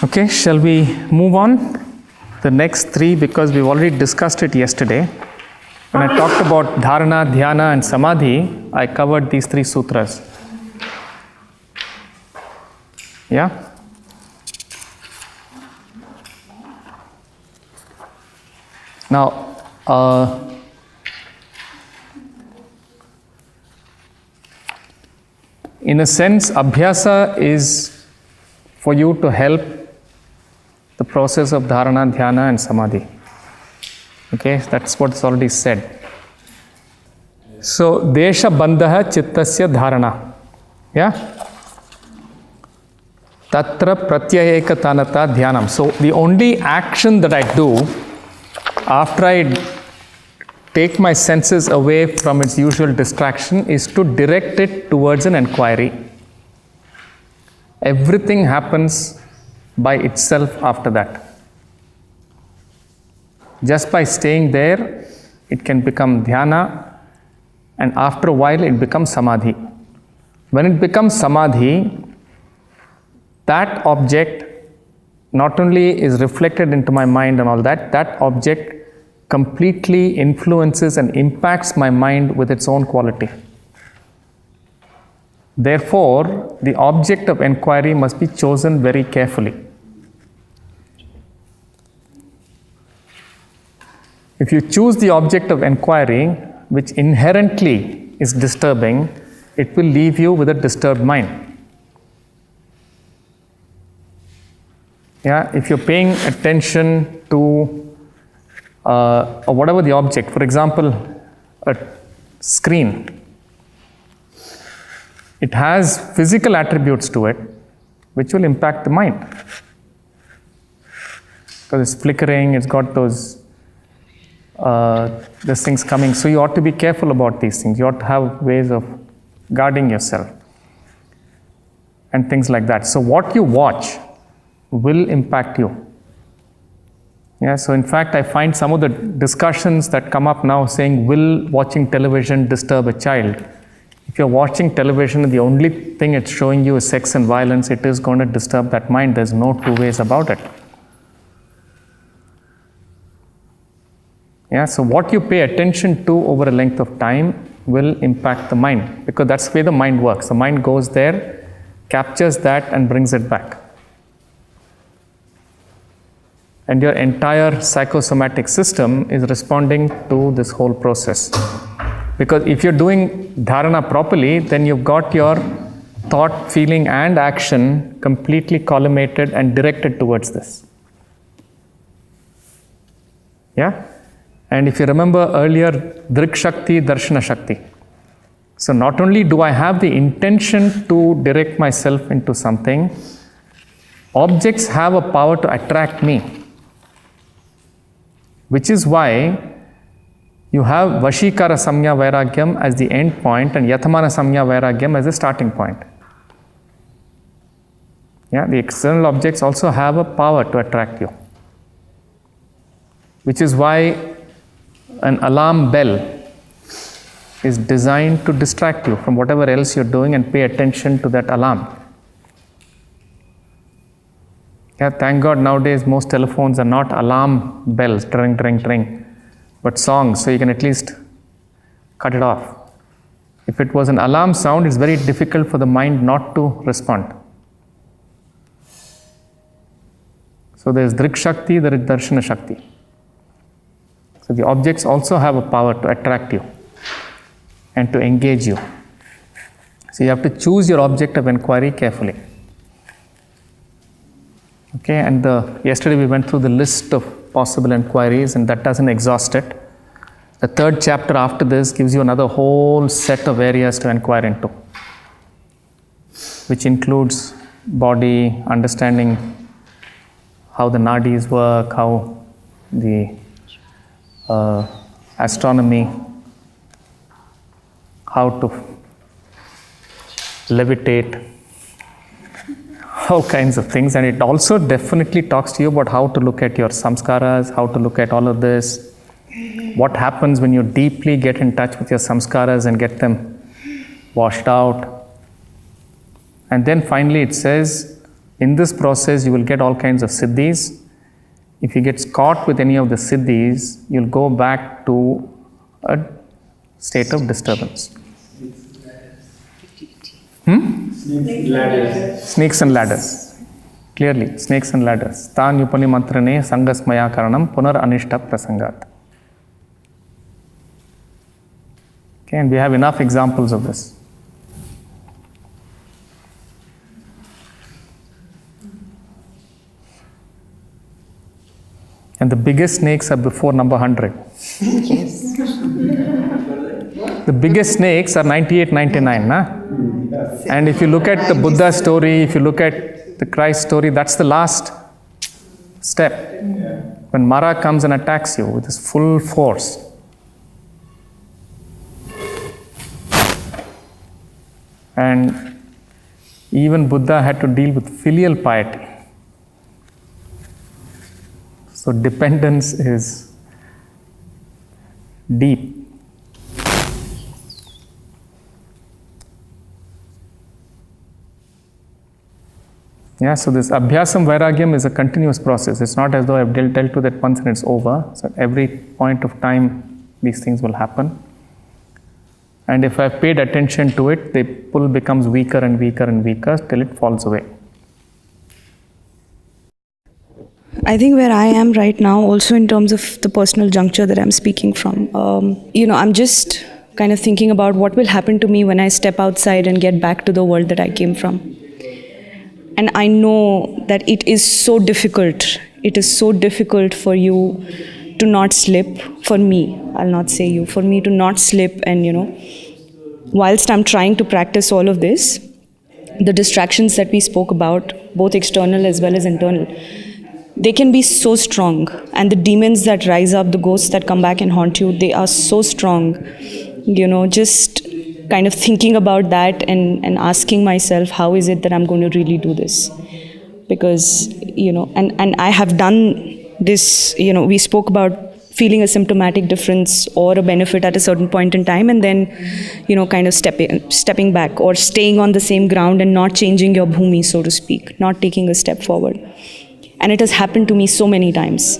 Okay, shall we move on? The next three, because we've already discussed it yesterday. When I talked about dharana, dhyana and samadhi, I covered these three sutras. Yeah? Now, in a sense, abhyasa is for you to help the process of dharana, dhyana and samadhi. Okay, that's what's already said. So, desha bandhaha chittasya dharana. Yeah? Tatra pratyayeka tanata dhyanam. So, the only action that I do after I take my senses away from its usual distraction is to direct it towards an inquiry. Everything happens by itself after that. Just by staying there, it can become dhyana, and after a while it becomes samadhi. When it becomes samadhi, that object not only is reflected into my mind and all that, that object completely influences and impacts my mind with its own quality. Therefore, the object of inquiry must be chosen very carefully. If you choose the object of inquiry, which inherently is disturbing, it will leave you with a disturbed mind. Yeah, if you're paying attention to or whatever the object, for example, a screen, it has physical attributes to it which will impact the mind. Because it's flickering, it's got those things coming. So you ought to be careful about these things. You ought to have ways of guarding yourself and things like that. So what you watch will impact you. Yeah, so in fact, I find some of the discussions that come up now saying, will watching television disturb a child? If you're watching television and the only thing it's showing you is sex and violence, it is going to disturb that mind. There's no two ways about it. Yeah, so what you pay attention to over a length of time will impact the mind, because that's the way the mind works. The mind goes there, captures that and brings it back. And your entire psychosomatic system is responding to this whole process. Because if you're doing dharana properly, then you've got your thought, feeling and action completely collimated and directed towards this. Yeah? And if you remember earlier, Drik Shakti, Darshana Shakti. So not only do I have the intention to direct myself into something, objects have a power to attract me. Which is why you have Vashikara Samya Vairagyam as the end point and Yatamana Samya Vairagyam as the starting point. Yeah, the external objects also have a power to attract you. Which is why an alarm bell is designed to distract you from whatever else you're doing and pay attention to that alarm. Yeah, thank God nowadays most telephones are not alarm bells, ring, ring, ring, but songs, so you can at least cut it off. If it was an alarm sound, it's very difficult for the mind not to respond. So there is Drik Shakti, there is Darshana Shakti. So the objects also have a power to attract you and to engage you. So you have to choose your object of inquiry carefully. Okay, and yesterday we went through the list of possible inquiries, and that doesn't exhaust it. The third chapter after this gives you another whole set of areas to inquire into, which includes body, understanding how the nadis work, how the astronomy, how to levitate, all kinds of things. And it also definitely talks to you about how to look at your samskaras, how to look at all of this, what happens when you deeply get in touch with your samskaras and get them washed out. And then finally it says, In this process, you will get all kinds of siddhis. If you get caught with any of the siddhis, you'll go back to a state of disturbance. Snakes and ladders. Clearly, snakes and ladders. Tan yupani mantrane sangasmaya karanam punar anishta prasangat. Okay, and we have enough examples of this. And the biggest snakes are before number 100. Yes. The biggest snakes are 98, 99. Nah? And if you look at the Buddha story, if you look at the Christ story, that's the last step. When Mara comes and attacks you with his full force. And even Buddha had to deal with filial piety. So dependence is deep. Yeah, so this abhyasam vairagyam is a continuous process. It's not as though I've dealt with it once and it's over. So at every point of time, these things will happen. And if I've paid attention to it, the pull becomes weaker and weaker and weaker till it falls away. I think where I am right now, also in terms of the personal juncture that I'm speaking from, I'm just kind of thinking about what will happen to me when I step outside and get back to the world that I came from. And I know that it is so difficult. It is so difficult for you to not slip. For me, I'll not say you, for me to not slip. And, whilst I'm trying to practice all of this, the distractions that we spoke about, both external as well as internal, they can be so strong. And the demons that rise up, the ghosts that come back and haunt you, they are so strong. Just kind of thinking about that and asking myself, how is it that I'm going to really do this? Because, and I have done this, we spoke about feeling a symptomatic difference or a benefit at a certain point in time, and then, kind of stepping back or staying on the same ground and not changing your bhumi, so to speak, not taking a step forward. And it has happened to me so many times.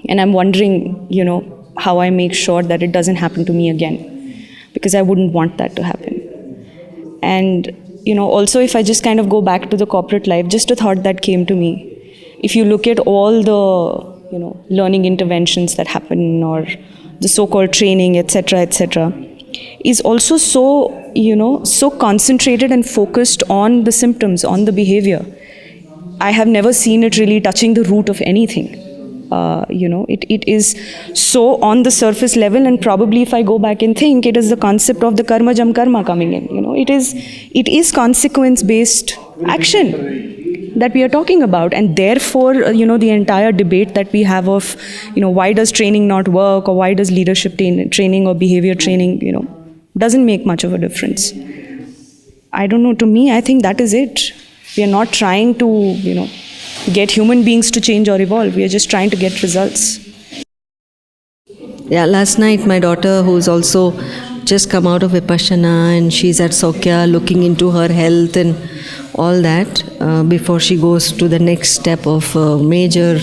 And I'm wondering, how I make sure that it doesn't happen to me again. Because I wouldn't want that to happen. And, also if I just kind of go back to the corporate life, just a thought that came to me. If you look at all the, learning interventions that happen or the so-called training, etc., is also so, so concentrated and focused on the symptoms, on the behavior. I have never seen it really touching the root of anything. It is so on the surface level, and probably if I go back and think, it is the concept of the karma jam karma coming in. It is consequence-based action that we are talking about, and therefore, the entire debate that we have of, why does training not work, or why does leadership training or behavior training, doesn't make much of a difference. I don't know. To me, I think that is it. We are not trying to, get human beings to change or evolve. We are just trying to get results. Yeah, last night my daughter, who's also just come out of Vipassana, and she's at Sokya looking into her health and all that before she goes to the next step of major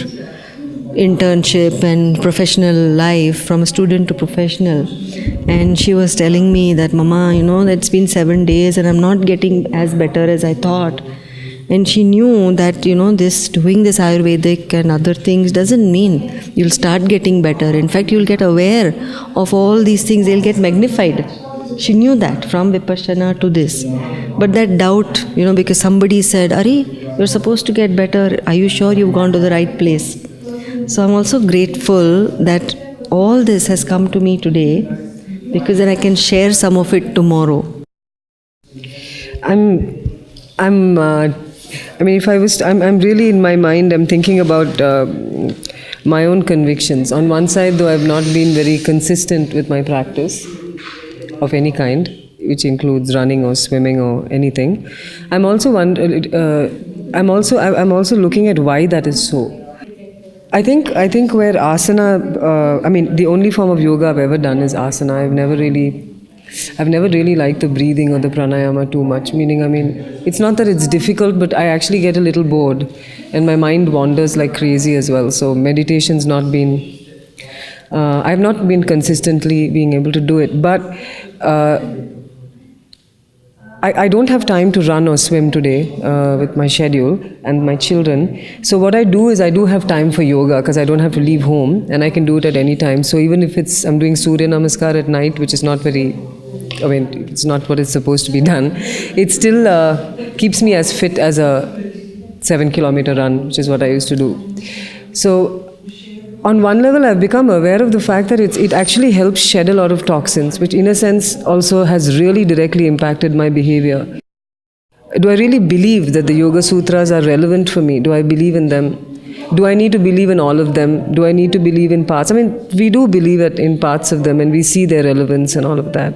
internship and professional life, from a student to professional. And she was telling me that, Mama, it's been 7 days and I'm not getting as better as I thought. And she knew that, doing this Ayurvedic and other things doesn't mean you'll start getting better. In fact, you'll get aware of all these things, they'll get magnified. She knew that from Vipassana to this. But that doubt, because somebody said, Ari, you're supposed to get better. Are you sure you've gone to the right place? So I'm also grateful that all this has come to me today, because then I can share some of it tomorrow. I'm really in my mind, I'm thinking about my own convictions. On one side, though, I've not been very consistent with my practice of any kind, which includes running or swimming or anything. I'm also looking at why that is so. I think where asana, the only form of yoga I've ever done is asana. I've never really I've never really liked the breathing or the pranayama too much. Meaning, I mean, it's not that it's difficult, but I actually get a little bored, and my mind wanders like crazy as well. So meditation's not been. I've not been consistently being able to do it, but. I don't have time to run or swim today with my schedule and my children. So what I do is I do have time for yoga because I don't have to leave home and I can do it at any time. So even if I'm doing Surya Namaskar at night, which is not it's not what is supposed to be done, it still keeps me as fit as a 7-kilometer run, which is what I used to do. So on one level, I've become aware of the fact that it actually helps shed a lot of toxins, which in a sense also has really directly impacted my behavior. Do I really believe that the Yoga Sutras are relevant for me? Do I believe in them? Do I need to believe in all of them? Do I need to believe in parts? I mean, we do believe in parts of them and we see their relevance and all of that.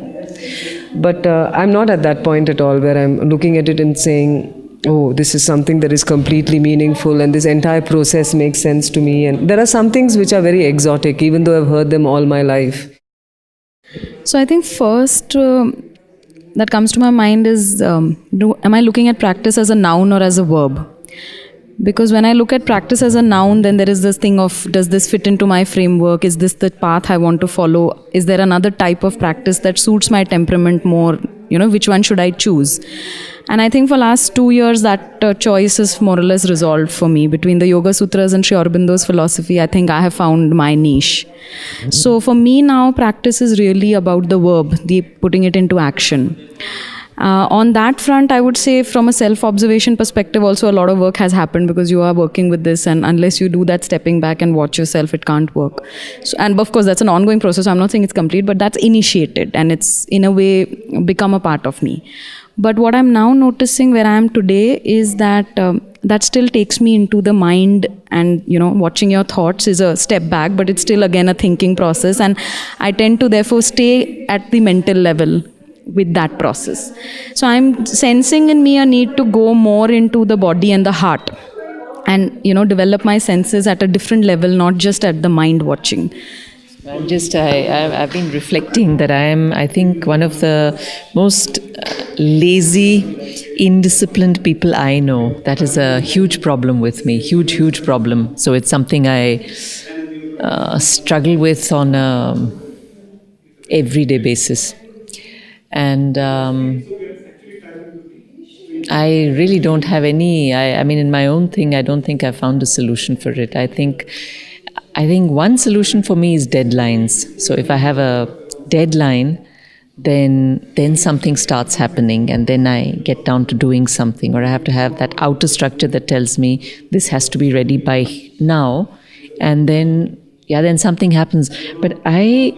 But I'm not at that point at all where I'm looking at it and saying, oh, this is something that is completely meaningful and this entire process makes sense to me. And there are some things which are very exotic, even though I've heard them all my life. So I think first that comes to my mind is, am I looking at practice as a noun or as a verb? Because when I look at practice as a noun, then there is this thing of, does this fit into my framework? Is this the path I want to follow? Is there another type of practice that suits my temperament more? Which one should I choose? And I think for last 2 years, that choice is more or less resolved for me. Between the Yoga Sutras and Sri Aurobindo's philosophy, I think I have found my niche. So for me now, practice is really about the verb, the putting it into action. On that front, I would say from a self-observation perspective, also a lot of work has happened because you are working with this, and unless you do that stepping back and watch yourself, it can't work. So, and of course, that's an ongoing process. I'm not saying it's complete, but that's initiated and it's in a way become a part of me. But what I'm now noticing where I am today is that that still takes me into the mind, and watching your thoughts is a step back, but it's still again a thinking process, and I tend to therefore stay at the mental level with that process. So I'm sensing in me a need to go more into the body and the heart and develop my senses at a different level, not just at the mind watching. I've been reflecting that I think one of the most lazy, indisciplined people I know. That is a huge problem with me, huge problem. So it's something I struggle with on a everyday basis. And I really don't have any, I mean, in my own thing, I don't think I found a solution for it. I think one solution for me is deadlines. So if I have a deadline, then something starts happening, and then I get down to doing something, or I have to have that outer structure that tells me this has to be ready by now, and then something happens. But I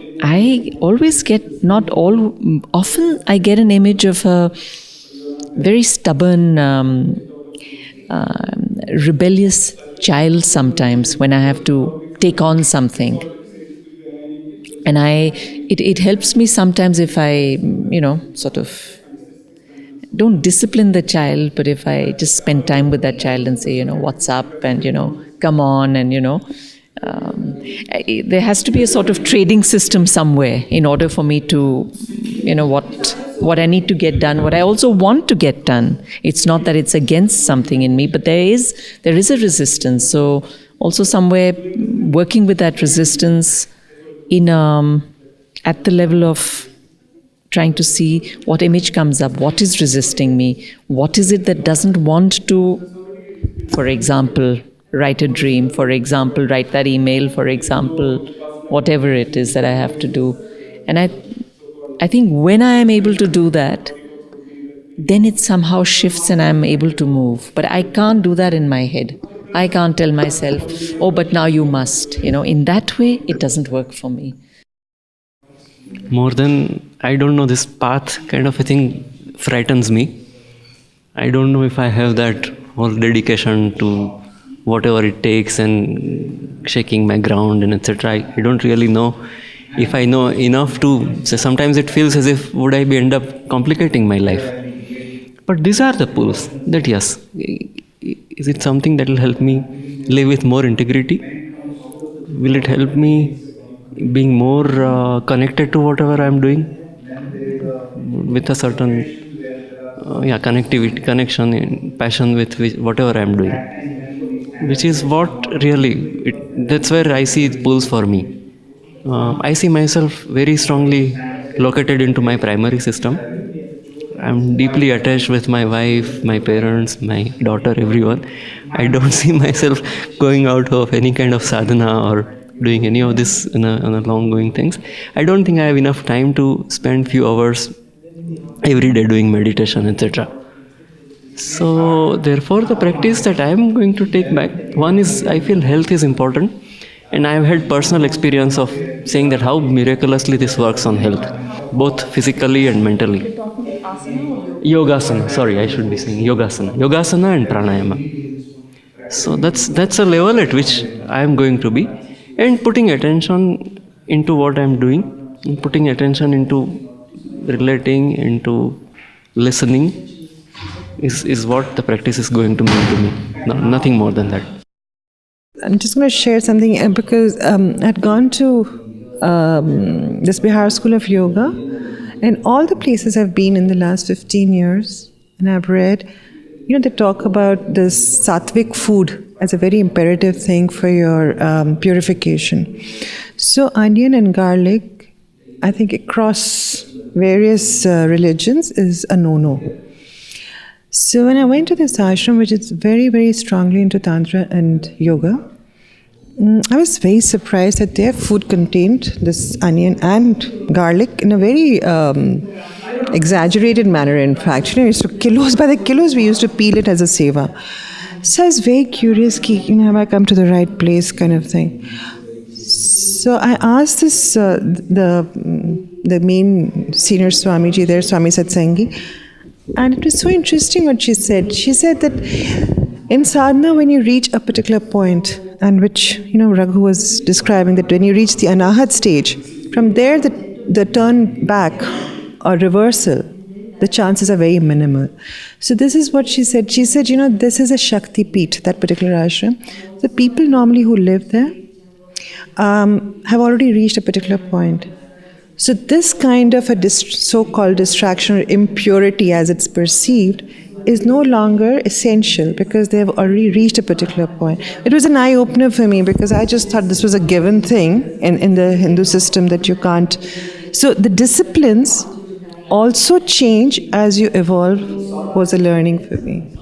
always get, often I get an image of a very stubborn, rebellious child sometimes when I have to take on something. And it helps me sometimes if I, sort of don't discipline the child, but if I just spend time with that child and say, what's up, and, come on, and, there has to be a sort of trading system somewhere in order for me to, what I need to get done, what I also want to get done. It's not that it's against something in me, but there is a resistance. So also somewhere working with that resistance at the level of trying to see what image comes up, what is resisting me, what is it that doesn't want to, for example, write a dream, for example, write that email, for example, whatever it is that I have to do. And I think when I am able to do that, then it somehow shifts and I'm able to move. But I can't do that in my head. I can't tell myself, oh, but now you must. In that way, it doesn't work for me. More than, I don't know, this path kind of a thing frightens me. I don't know if I have that whole dedication to whatever it takes and shaking my ground and etc. I don't really know if I know enough to, so sometimes it feels as if would I be end up complicating my life. But these are the pulls that yes, is it something that will help me live with more integrity? Will it help me being more connected to whatever I'm doing? with a certain connectivity, connection, passion with whatever I'm doing, which is what really, that's where I see it pulls for me. I see myself very strongly located into my primary system. I'm deeply attached with my wife, my parents, my daughter, everyone. I don't see myself going out of any kind of sadhana or doing any of this on a long going things. I don't think I have enough time to spend few hours every day doing meditation, etc. So therefore the practice that I am going to take back, one is I feel health is important, and I have had personal experience of saying that how miraculously this works on health, both physically and mentally. Yogasana, sorry, I should be saying Yogasana and pranayama. So that's a level at which I am going to be, and putting attention into what I am doing, putting attention into relating, into listening is what the practice is going to mean to me. No, nothing more than that. I'm just going to share something because I'd gone to this Bihar School of Yoga, and all the places I've been in the last 15 years, and I've read, they talk about this sattvic food as a very imperative thing for your purification. So onion and garlic, I think across various religions, is a no-no. So when I went to this ashram, which is very, very strongly into Tantra and Yoga, I was very surprised that their food contained this onion and garlic in a very exaggerated manner. In fact, we used to kilos by the kilos, we used to peel it as a seva. So I was very curious, have I come to the right place, kind of thing. So I asked this the main senior Swamiji there, Swami Satsangi, and it was so interesting what she said. She said that in sadhana, when you reach a particular point, and which, Raghu was describing, that when you reach the anahat stage, from there the turn back or reversal, the chances are very minimal. So this is what she said. She said, this is a Shakti Peeth, that particular ashram. The people normally who live there have already reached a particular point. So this kind of a so-called distraction or impurity as it's perceived is no longer essential because they have already reached a particular point. It was an eye-opener for me because I just thought this was a given thing in the Hindu system that you can't. So the disciplines also change as you evolve was a learning for me.